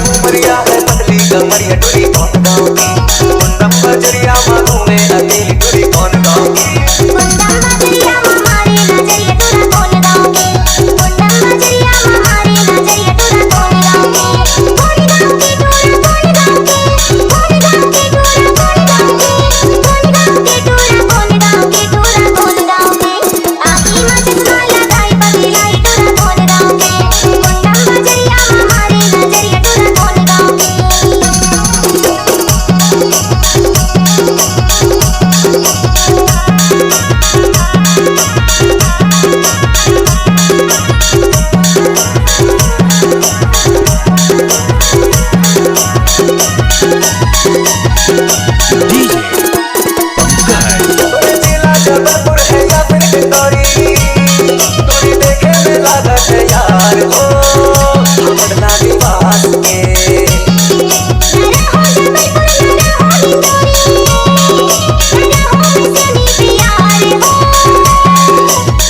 कमरिया टोरी कौन गाँव की कुंदम बजरिया मानू में अकेली टोरी कौन गाँव की कुंदम बजरिया हमारे नजरिया टोरा कौन गाँव की कुंदम बजरिया हमारे नजरिया टोरा कौन गाँव की कौन गाँव की टोरा कौन गाँव की कौन गाँव की टोरा कौन गाँव की कौन गाँव की टोरा कौन गाँव की टोरा कौन गाँव की आखी में चश्मा लगाई पगलाई टोरा कौन गाँव की कुंदम बजरिया हमारे नजरिया टोरा कौन गाँव की जबलपुर है या फिर कितौरी तोरी देखे में लागत है यार हो पटना निवास के नरा हो जबलपुर नरा हो हिंदोरी नरा हो मिसनी प्यार हो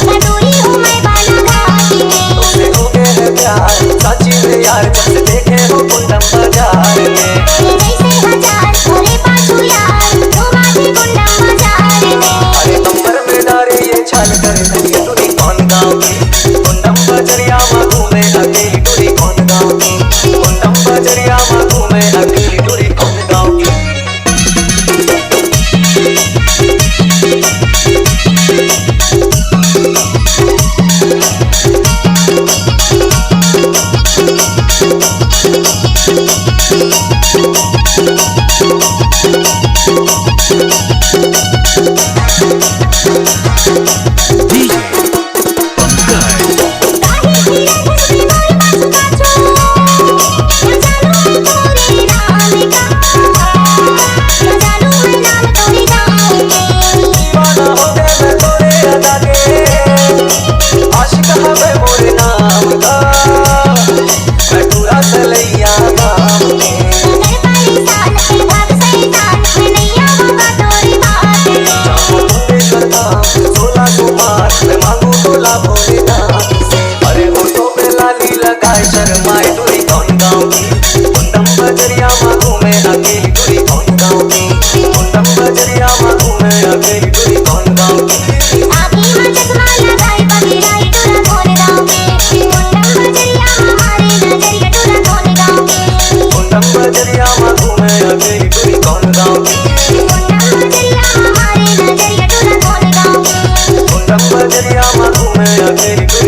कटोरी हो मैं बालाघाट में तुमसे हो गए है प्यार सच्ची में यार जब से देखे हो कुंदम बाजार में जैसे हजार भोले पाछू यार तो बाजी कुंदम बाजार में अरे नंबर में डारे ये छाल कर ये टोरी कौन गाँव की कुंदम बजरिया मानू में अकेली टोरी कौन गाँव की कुंदम बजरिया मानू में अकेली टोरी कौन गाँव की काहे धीरे घुसती मोर पाछू पाछू न जानू है तोरे नाम का न जानू है नाम तोरे गाँव के दीवाना हो गए मैं तोरे अदा के आशिक है मैं मोरे नाम का मैं पूरा सलैया गाँव के अगर परेशान है भाग शैतान मैं नैया होगा तोरी बात में चाहो मुंडेश्वर धाम 16 कुमार मैं मांगू तोला भोलेनाथ से अरे होठों पे लाली लगाए शर्माए टोरी कौन गाँव की कुंदम बजरिया मांगू मैं अकेली टोरी कौन गाँव की कुंदम बजरिया मांगू मैं अकेली टोरी कौन गाँव की आँखी में चश्मा लगाई पगलाई टोरा कौन गाँव के कुंदम बजरिया हमारे नजरिया टोरा कौन गाँव के कुंदम बजरिया मांगू मैं अकेली टोरी कौन गाँव की कुंदम बजरिया हमारे नजरिया टोरा कौन गाँव के कुंदम बजरिया मांगू मैं अकेली टोरी